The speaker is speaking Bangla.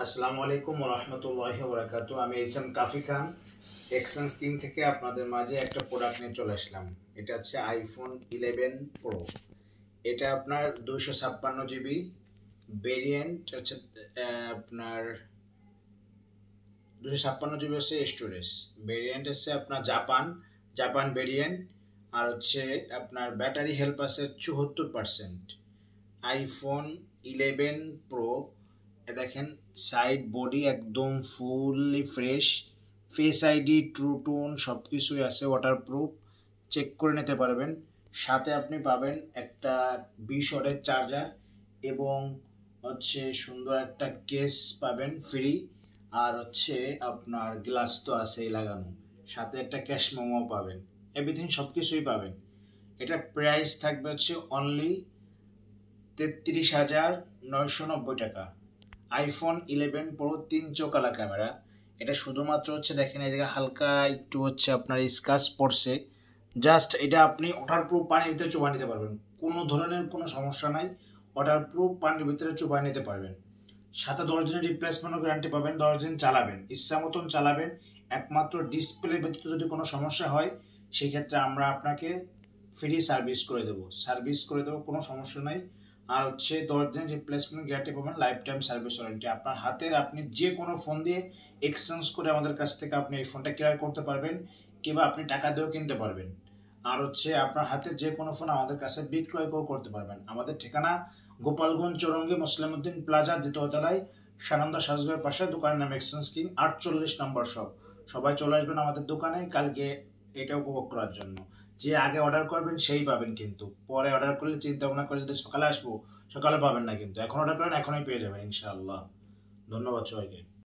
আসসালামু আলাইকুম ওয়া রাহমাতুল্লাহি ওয়া বারাকাতুহু। আমি এইসাম কাফি খান এক্সচেঞ্জ কিং থেকে আপনাদের মাঝে একটা প্রোডাক্ট নিয়ে চলে আসলাম। এটা হচ্ছে আইফোন 11 প্রো। এটা আপনার 256 জিবি ভেরিয়েন্ট হচ্ছে, আপনার 256 জিবি হচ্ছে স্টোরেজ। ভেরিয়েন্ট হচ্ছে আপনার জাপান ভেরিয়েন্ট। আর হচ্ছে আপনার ব্যাটারি হেল্প আছে 74%। IPhone 11 pro. দেখেন সাইড বডি একদম fully fresh, face ID, true tone সব কিছুই আছে, ওয়াটারপ্রুফ, চেক করে নিতে পারবেন। সাথে আপনি পাবেন একটা 20 ওয়াটের চার্জার এবং হচ্ছে সুন্দর একটা কেস পাবেন ফ্রি। আর হচ্ছে আপনার গ্লাস তো আছেই লাগানো, সাথে একটা ক্যাশ মেমো পাবেন। এভরিথিং সব কিছুই পাবেন। এটা প্রাইস থাকবে হচ্ছে অনলি 33,990 টাকা। আইফোন 11 প্রো 3 চোকালা ক্যামেরা। এটা শুধুমাত্র হচ্ছে দেখেন এই জায়গায় হালকা একটু হচ্ছে আপনার স্ক্র্যাচ পড়ছে, জাস্ট এটা আপনি ওয়াটারপ্রুফ পানির ভিতরে চুবাই নিতে পারবেন, কোনো ধরনের কোনো সমস্যা নাই। ওয়াটারপ্রুফ পানির ভিতরে চুবাই নিতে পারবেন। সাথে 10 দিনের রিপ্লেসমেন্ট গ্যারান্টি পাবেন। 10 দিন চালাবেন, ইচ্ছা মতন চালাবেন। একমাত্র ডিসপ্লের ভিতরে যদি কোনো সমস্যা হয় সেই ক্ষেত্রে আমরা আপনাকে ফ্রি সার্ভিস করে দেবো, কোনো সমস্যা নাই। আর হচ্ছে 10 দিনের রিপ্লেসমেন্ট গ্যারান্টি পাবেন, লাইফ টাইম সার্ভিস ওয়ারেন্টি। আপনার হাতের আপনি যে কোনো ফোন দিয়ে এক্সচেঞ্জ করে আমাদের কাছ থেকে আপনি এই ফোনটা ক্রয় করতে পারবেন, কিংবা আপনি টাকা দিয়েও কিনতে পারবেন। আর হচ্ছে আপনার হাতের যে কোনো ফোন আমাদের কাছে বিক্রয় করতে পারবেন। আমাদের ঠিকানা গোপালগঞ্জ চৌরঙ্গি মুসলিমউদ্দিন প্লাজা, দ্বিতীয় তলায়, সানন্দা সাজগরের পাশে। দোকানের নাম এক্সচেঞ্জ কিং, 48 নম্বর শপ। সবাই চলে আসবেন আমাদের দোকানে কালকে এটা উপভোগ করার জন্য। যে আগে অর্ডার করবেন সেই পাবেন, কিন্তু পরে অর্ডার করলে চিন্তা ভাবনা করে যদি সকালে আসবো, সকালে পাবেন না, কিন্তু এখন অর্ডার করেন এখনই পেয়ে যাবেন ইনশাআল্লাহ। ধন্যবাদ সবাইকে।